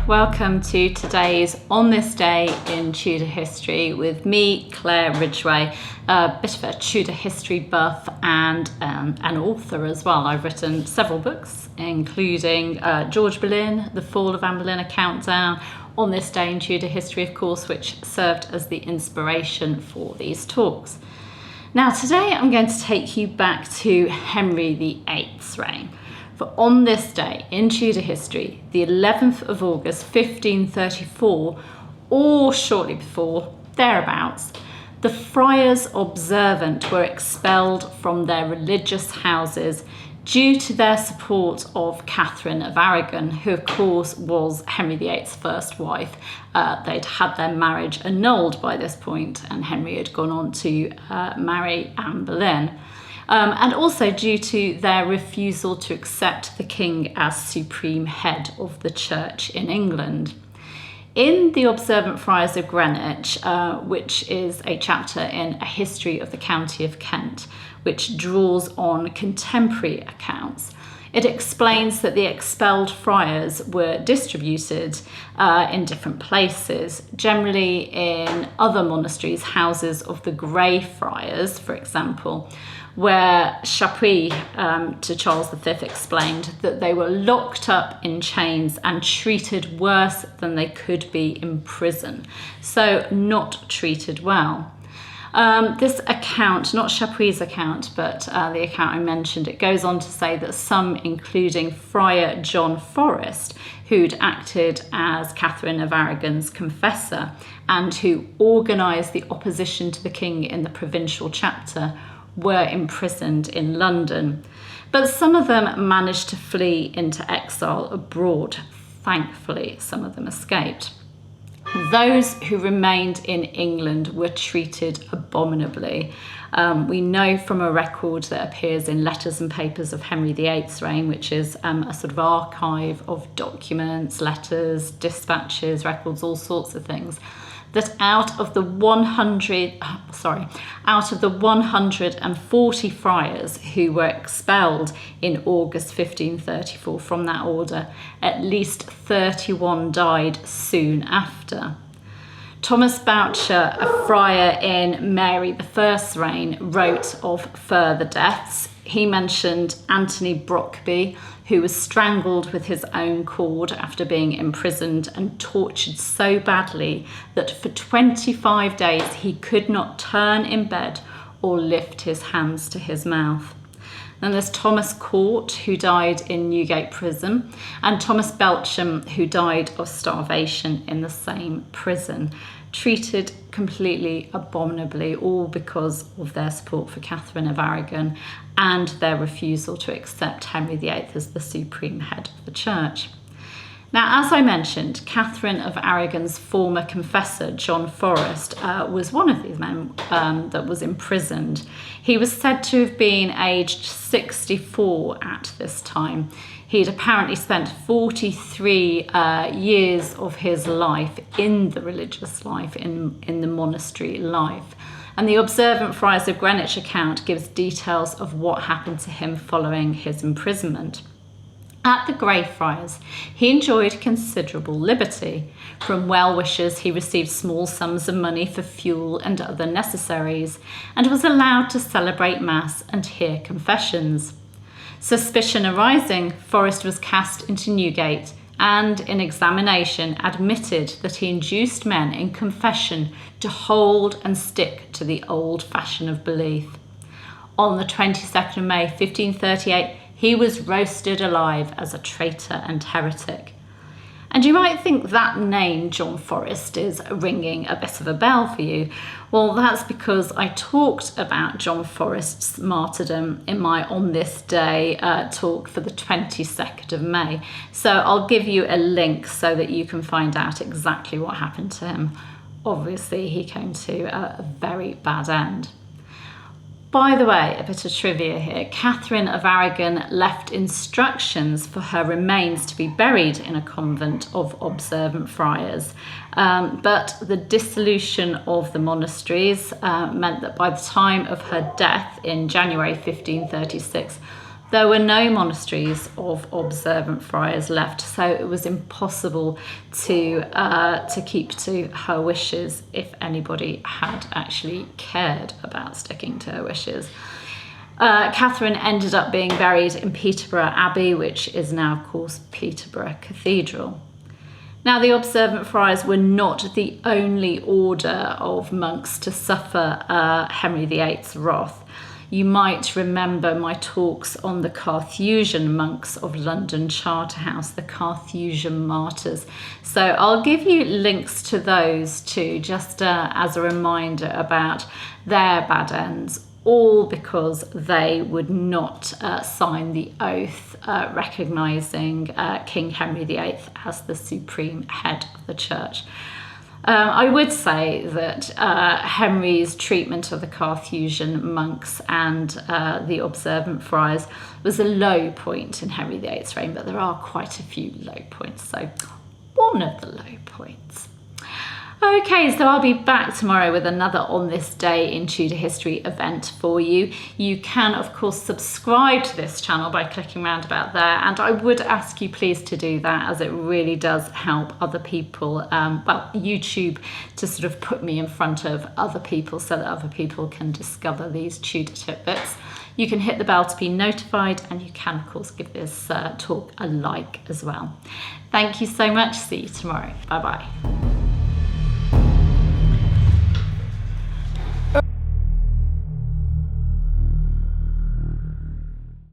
welcome to today's On This Day in Tudor History with me, Claire Ridgway, a bit of a Tudor history buff and an author as well. I've written several books, including George Boleyn, The Fall of Anne Boleyn, A Countdown, On This Day in Tudor History, of course, which served as the inspiration for these talks. Now, today I'm going to take you back to Henry VIII's reign. For on this day in Tudor history, the 11th of August 1534, or shortly before, thereabouts, the Friars observant were expelled from their religious houses due to their support of Catherine of Aragon, who of course was Henry VIII's first wife. They'd had their marriage annulled by this point, and Henry had gone on to marry Anne Boleyn. And also due to their refusal to accept the king as supreme head of the church in England. In the Observant Friars of Greenwich, which is a chapter in A History of the County of Kent, which draws on contemporary accounts, it explains that the expelled friars were distributed in different places, generally in other monasteries, houses of the Grey Friars, for example, where Chapuis to Charles V explained that they were locked up in chains and treated worse than they could be in prison, so not treated well. This account, not Chapuis' account, but the account I mentioned, it goes on to say that some, including Friar John Forrest, who'd acted as Catherine of Aragon's confessor and who organised the opposition to the king in the provincial chapter, were imprisoned in London. But some of them managed to flee into exile abroad. Thankfully, some of them escaped. Those who remained in England were treated abominably. We know from a record that appears in Letters and Papers of Henry VIII's reign, which is a sort of archive of documents, letters, dispatches, records, all sorts of things, that out of the 140 friars who were expelled in August 1534 from that order, at least 31 died soon after. Thomas Boucher, a friar in Mary I's reign, wrote of further deaths. He mentioned Anthony Brockby, who was strangled with his own cord after being imprisoned and tortured so badly that for 25 days he could not turn in bed or lift his hands to his mouth. Then there's Thomas Court, who died in Newgate Prison, and Thomas Belcham, who died of starvation in the same prison, treated completely abominably, all because of their support for Catherine of Aragon and their refusal to accept Henry VIII as the supreme head of the church. Now, as I mentioned, Catherine of Aragon's former confessor, John Forrest, was one of these men that was imprisoned. He was said to have been aged 64 at this time. He'd apparently spent 43 years of his life in the religious life, in the monastery life. And the Observant Friars of Greenwich account gives details of what happened to him following his imprisonment. At the Grey Friars, he enjoyed considerable liberty. From well-wishers, he received small sums of money for fuel and other necessaries, and was allowed to celebrate Mass and hear confessions. Suspicion arising, Forrest was cast into Newgate and, in examination, admitted that he induced men in confession to hold and stick to the old fashion of belief. On the 22nd of May 1538, he was roasted alive as a traitor and heretic. And you might think that name, John Forrest, is ringing a bit of a bell for you. Well, that's because I talked about John Forrest's martyrdom in my On This Day talk for the 22nd of May. So I'll give you a link so that you can find out exactly what happened to him. Obviously, he came to a very bad end. By the way, a bit of trivia here. Catherine of Aragon left instructions for her remains to be buried in a convent of observant friars, but the dissolution of the monasteries meant that by the time of her death in January 1536, There were no monasteries of observant friars left, so it was impossible to keep to her wishes if anybody had actually cared about sticking to her wishes. Catherine ended up being buried in Peterborough Abbey, which is now, of course, Peterborough Cathedral. Now, the observant friars were not the only order of monks to suffer Henry VIII's wrath. You might remember my talks on the Carthusian monks of London Charterhouse, the Carthusian martyrs. So I'll give you links to those too, just as a reminder about their bad ends, all because they would not sign the oath recognising King Henry VIII as the supreme head of the church. I would say that Henry's treatment of the Carthusian monks and the observant friars was a low point in Henry VIII's reign, but there are quite a few low points, so one of the low points. Okay, so I'll be back tomorrow with another On This Day in Tudor History event for you. You can, of course, subscribe to this channel by clicking round about there, and I would ask you please to do that, as it really does help other people, YouTube, to sort of put me in front of other people so that other people can discover these Tudor tidbits. You can hit the bell to be notified, and you can, of course, give this talk a like as well. Thank you so much. See you tomorrow. Bye-bye.